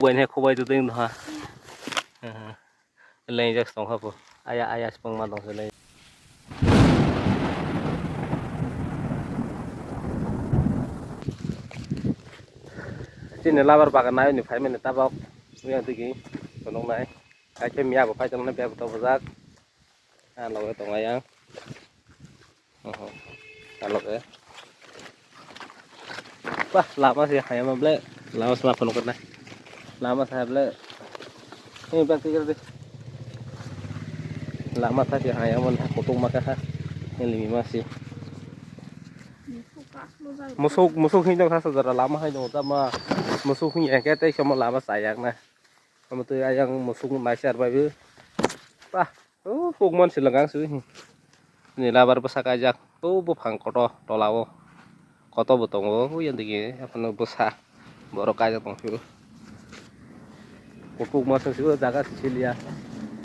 Quên hay không bay từ tiếng thôi lên chắc xong không ayah sepeng matang sila sini labar bagan naik nih 5 menit tabak yang tinggi gunung naik kayak mia apa jangan naik betul betul kalau itu ngayang kalau ya wah lama sih ayam mable lama sama penuh kena lama saya beli ini berarti gitu lama tadi ayam mana potong makan ini masih musuh ini kan saudara lama aja sama musuh ini kita cuma lama sayang nah kamu tuh yang musuh masyar bayu wah pugmon silenggang sih ini labar besak ajak bupang koto tolawo koto botong yang tinggi apa nih besak borok aja tong pupuk masuk sih jaga Sicilia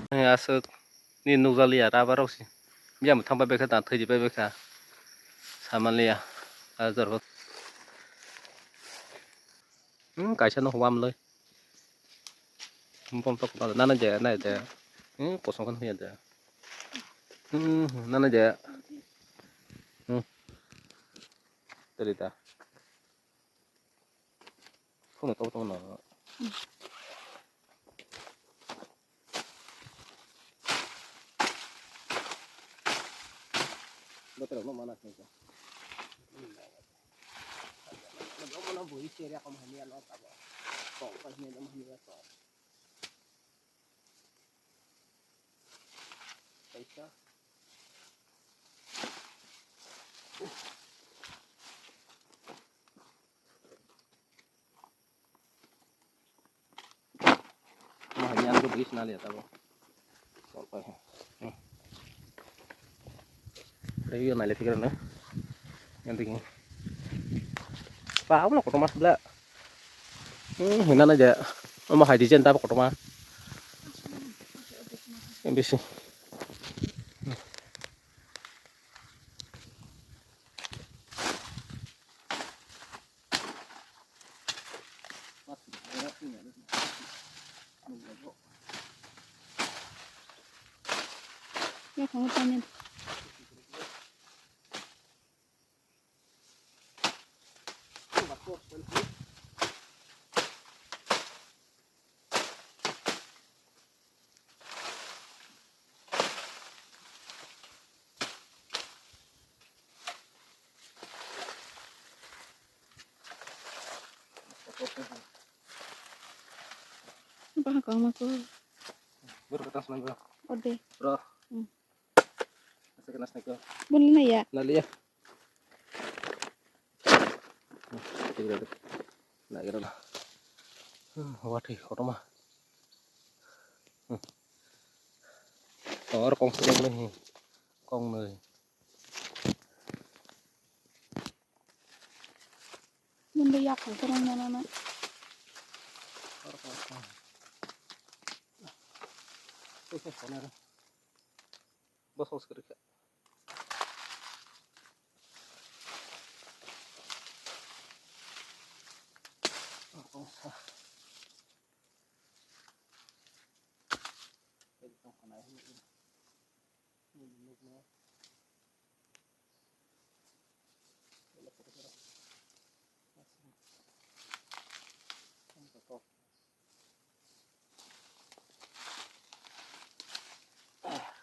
ya asal ini nugalia labar sih dia mau tambah bekas tak terjadi bekas sama lia azar cái chân nó hoamเลยผมตกนั่นน่ะจะปวดสองคนเฮียจะนั่นน่ะจะตัวนี้ตาพวกนี้โตๆหน่อยแล้วแต่เรามาหนักเลยจ้ะมันก็มันบุยเสียแล้วเขามาเนี่ยเราตับสองคนเนี่ยเรามาเนี่ยสองไปจ้ะมาเนี่ยเราบุยสนาเลยตับสองไปreview này là fikir nữa yang tinggi paham lah kotor mas belah hinan aja mau haji cinta apa kotor mas yang bisa ya kamu tanya apa kamu aku berketas naga ode bro masih kena naga boleh na ya lalu ya tidak ada nak kira lah waduh kotor mah ở con sông này con này mình đi dọc cái này nè bos bos kerja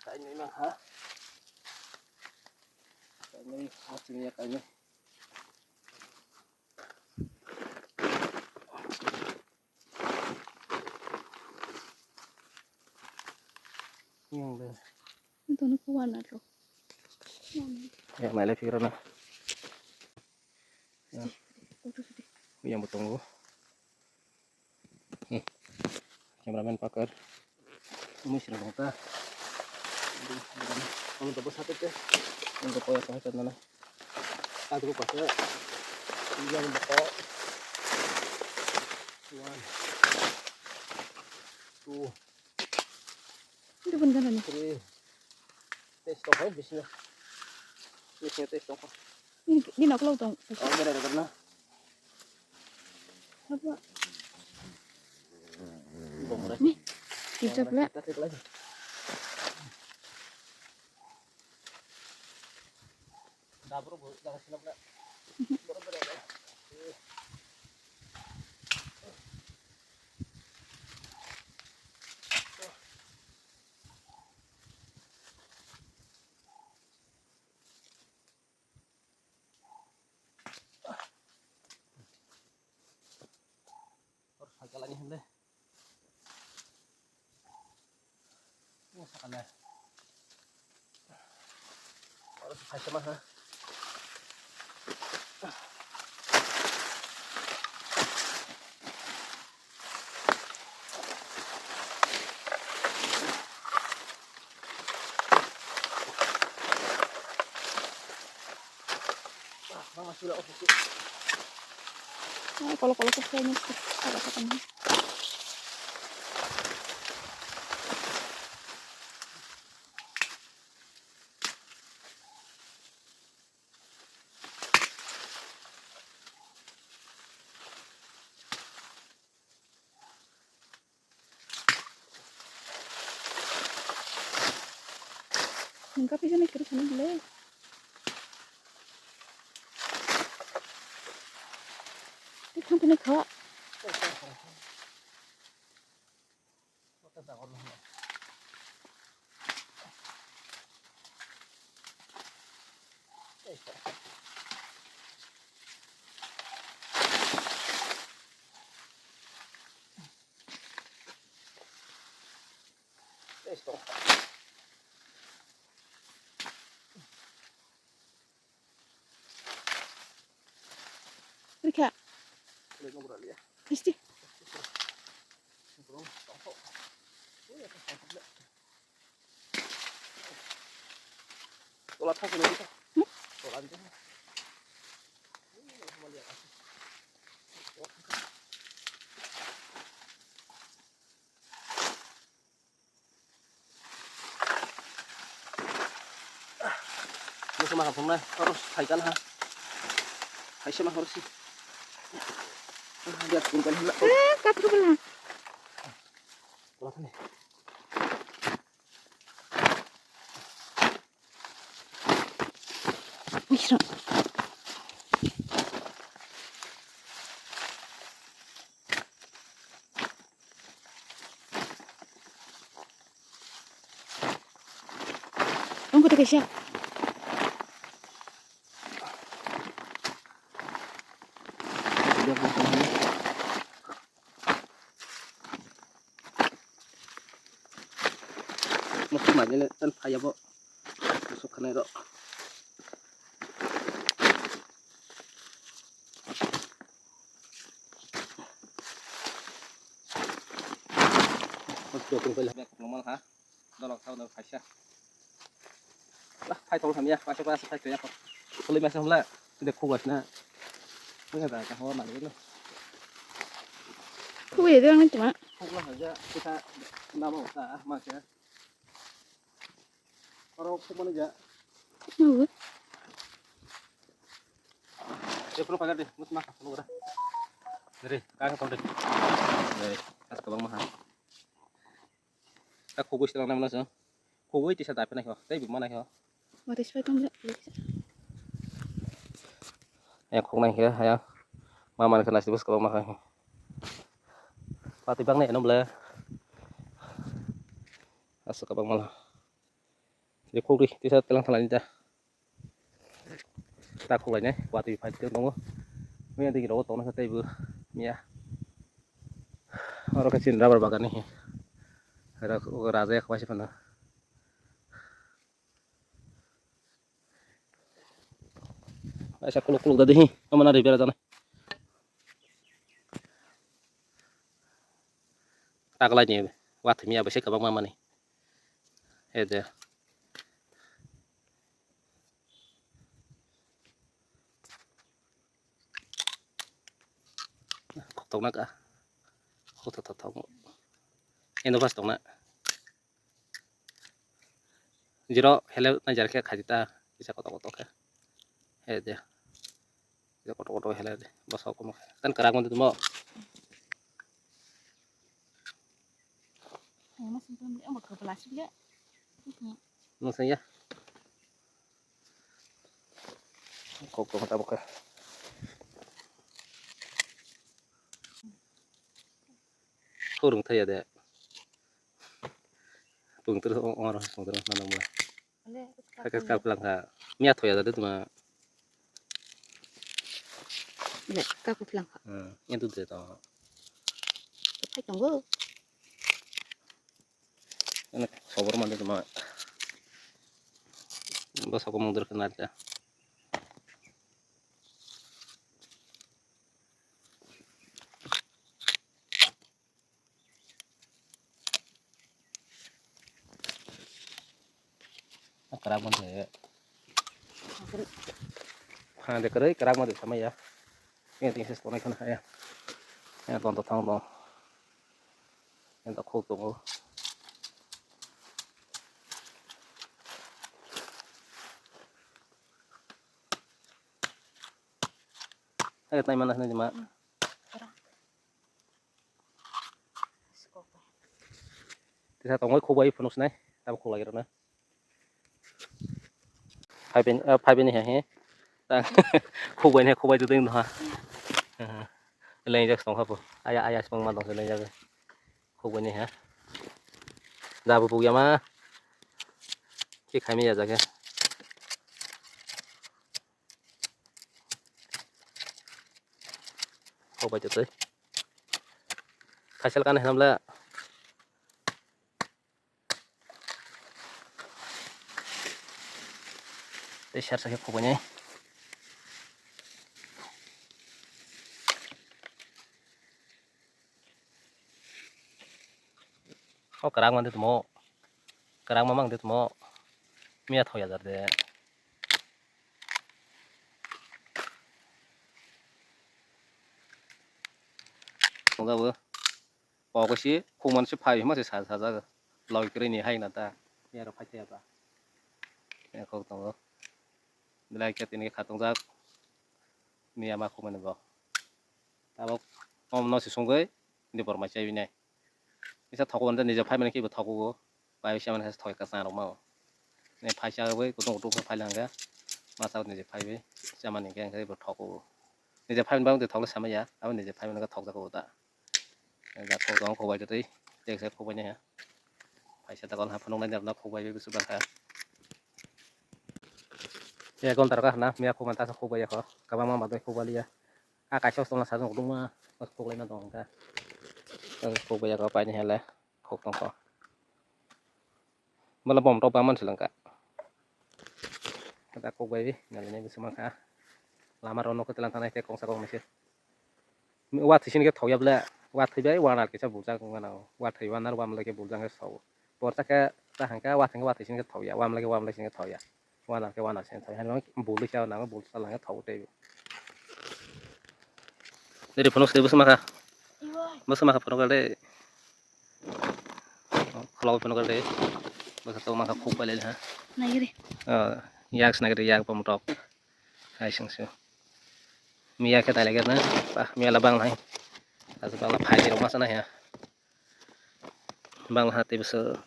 kayaknya memang kayaknya hasilnya kayaknya yang deh itu nih kawan atau yang mana pikiran lah yang bertunggu kameramen pakar ini sih dong ta kalau tak besar itu untuk koyak koyak mana aku pakai yang betul one two itu pun kan nih three tes stop bisnya bisnya tes stop ini nak lau tong oh benar benar apa Hijab lah. Dapur bu, jangan silap lah. Harus hakalanya hendak. Ini sakalnya. Harus hasil mah. Mama sudah oke. Nah, kalau kayaknya ada katanya. Enggak bisa mikir sana boleh. Di kampungnya kau. Esto. Rika, Boleh ngobrol ya. pasti. Ngobrol. Tongkok. Oh ya, tongkok. Tolat kan sudah bisa. Tolat kan. Ini sama kampungnya harus haikal ha. Haisya mah harus sih. Lihat bukan hendak. Kat ke belah. Tolat nih. Bisa. Ang kuda siya. Dia bukan ini. Masuk aja nih, kan payah bo. Masuk ke nero. Masuk ke nero. Biar keluar ha. Dorong tahu dorong Aisyah. Lah, hai thong tham gia, masuk masuk hai kerja kok. Boleh masuk lah. Sudah kuat nah. Ini ada kahwa mana ini. Ku ya doang cuma. Kuat aja kita nama usaha mas ya. Kalau cuma aja. Mau. Dia perlu pakai deh, mus makan perlu dah. Dari kang tahu deh. Dari kas ke bang mahal. Tak kugus lang naman sa. Kugus ti sa tapi na ko. Tay bi mana ko. Mati supaya tong bisa. Ayak kong nang ya, ayak. Mama na kelas dibus ke bang mahal. Pati bang nih nom le. Asuk ke bang mahal. Jadi kugus ti sa telang telang ita. Ta kugus nya, pati phải tiêu nong. Mấy anh đi đâu tông nó tay vừa. Mía. Orang kecil rubber bagan nih. Ada raza ya masih mana. Aisyah kuluk-kuluk tadi, mana ada biar sana. Tak lagi, waktu mia bersih kabang mama nih. Itu. Kok tong nak ah. Kok tong. Ini pas tong nak. Jiro hello najar ke khajita bisa kotok-kotok ya. Itu. Bisa kotok-kotok hello deh. Bos aku mau. Kan kerang itu mau. masih belum beli. Oh, mau ke belas beli. Nung ya. Kok kita buka. Kurung thay ada. Tung terus orang tung terus mana mulai. Kakak bilang kak, miat ya tadi cuma. Nè, các cô làm Itu deh tau. phải trồng vơ. Enak, sabar mandi cuma. Bos aku mau terkenal aja. Kerang mandi. Ada kerai kerang mandi sama ya. Ini tinggal sesuatu kan ya. Ini tonton tonton. Ini tak kau tunggu. Ayo tanya mana sini cuma. Thì tổng cái khu bay phần này, tao khu lại rồi nè. Hai bên này hả? Tao khu bay từ từ nữa ha. Lên chắc xong hả bố? Ai xong mà tổng sẽ lên chắc khu bay này hả? Ra bố bố mà. Cái khai mi ra kìa. Khu bay từ từ. Khai sẽ cái này làm lại. Để share sang khu bay này. Kerang mandi tuh kerang mamang itu mau miat hoya deh. Enggak bu, pokoknya sih, kuman sih payah masih saja, lagi kiri nih hai nata, ya ada payah apa? Ya kau tahu, bila kita ini katong jak, ini ama kuman itu, tapi om nasi sungai, ini permacam ini. Bisa tahu kan nih jadi payah mana kita tahu, payah siapa nih tahu kesan rumah, nih payah gue, kutung payah langga, masa nih jadi payah, siapa nih yang kita tahu, nih jadi payah bang itu tahu sama ya, apa nih jadi payah mana tahu jago tak, nggak tahu dong kau baca tadi, cek saya kau banyak ya, payah tak kalau hafal nongkrong dalam kau baca itu sudah kan. Ya kon tarkah nah mi aku mantas aku bayar kok kabang mama tuh aku balik ya kasih setengah satu rumah aku lain dong kan aku bayar apa ini hele kok tong kok malah bom roba man selengkap kita aku bayar nyalanya bisa maka lama rono ke telan tanah ke kong sakong masih wat sini ke thoya bela wat thibai wanar ke sabulja ngana wat thai wanar wam lagi bulja ke sau porta ke tahangka wat sini ke thoya wam lagi sini ke thoya wanar ke wanar sini thoya nang bulu siapa nang bulu salah ke thau teh dari penuh seribu semaka masa maka penuh kali kalau penuh kali masa tahu maka kupa lele ha Này đi. yak senagri yak pemutok hai sengsu mia kita lagi na bah mia labang nai asal bang lapai di rumah sana ya bang hati besar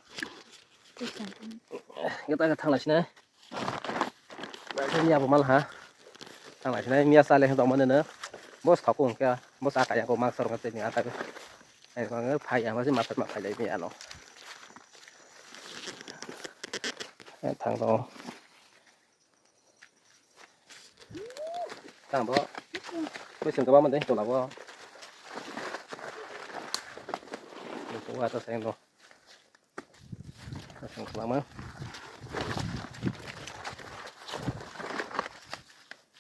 kita ke tang lah sini jadi apa malah ha tang lah sini mia saleh untuk mana nih bos takung ke bos akak yang kau maksud ngerti ni akak eh kalau nggak pai yang masih masak pai lagi ni ano tang to tang bo bây giờ các bạn mình thấy chỗ nào bo chỗ atas yang to yang selama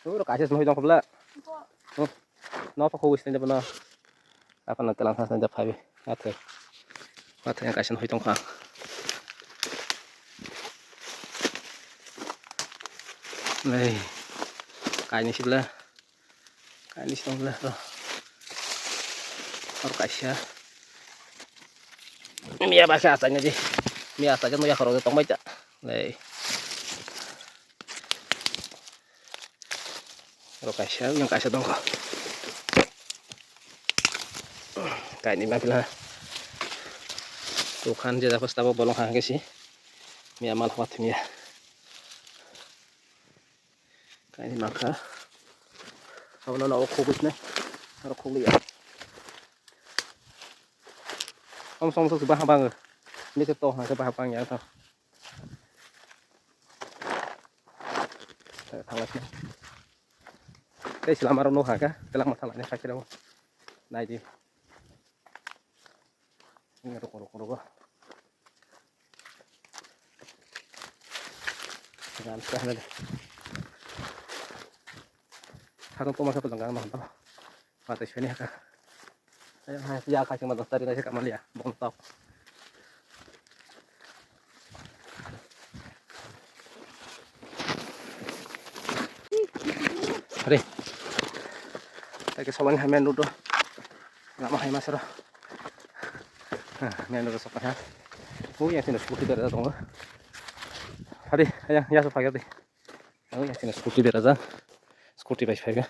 udah kasih semua hidung kebelah nó phải khu sinh nó apa nanti langsung saja pakai mata yang kasih hitung kang nih kain sebelah kain sebelah tuh harus kasih mia pakai asalnya sih mia asalnya tuh ya kalau tong baca nih harus kasih yang kasih dong kok kain ini lah Dukhan je dapat tahu bolong hang sih. Mi amal hawat mi ya. Kayak ini maka. Kalau nak okobus nih, harus kuliah. Om song tu sebab bang, ni tu nak sebab bang ya tu. Thằng này, cái selama rong hả cái lang masalah ni fakir đâu, này đi, ini ruk. Jangan sekali deh. Harus tu masa pelanggan mantap. Mati sini kan. Ayah ya kasih mata tadi nasi kamal ya, bontok. Hari, lagi soalnya main dulu, nggak mau mas roh. Main dulu soalnya. Yang sini seperti dari datang. Hari, ayah ya supaya deh. Yang sini seperti dari datang. Seperti baik baik.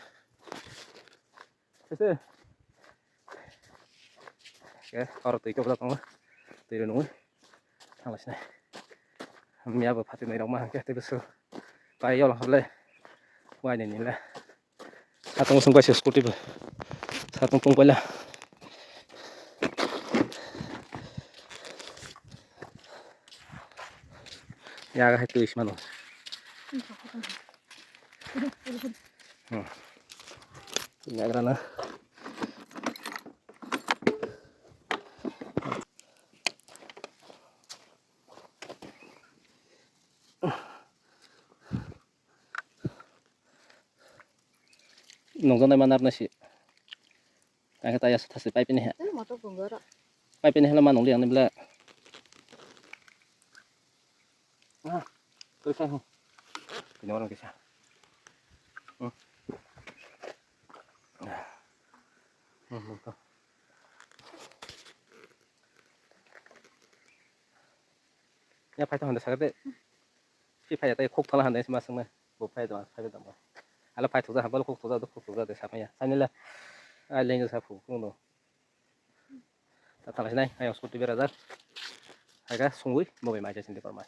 Itu. Oke, kalau tu ikut datang. Tidak nunggu. Thằng này. Mía vừa phát này đâu mà cái tới bữa tay yêu là hợp lệ ngoài này là sát tung xung quanh siêu scooty vừa sát tung quanh là nhà cái hai tươi mà nó nhà cái nó nông dân này mà nạp nó xí cái tay thật sự bay bên này Itu motor bunga rak. bay bên này là mà nông liang này là tôi xem không cái nó làm cái sao nhà phải thằng này sao đấy chỉ phải tay khúc thằng này mà xong này bộ phải rồi phải được rồi là phải thuộc ra bao khúc thuộc ra để sao vậy sao nên là ai lên cho sao phụ cũng được thằng này hay scooty bây giờ hay cái súng mũi mua về máy cho xin được còn máy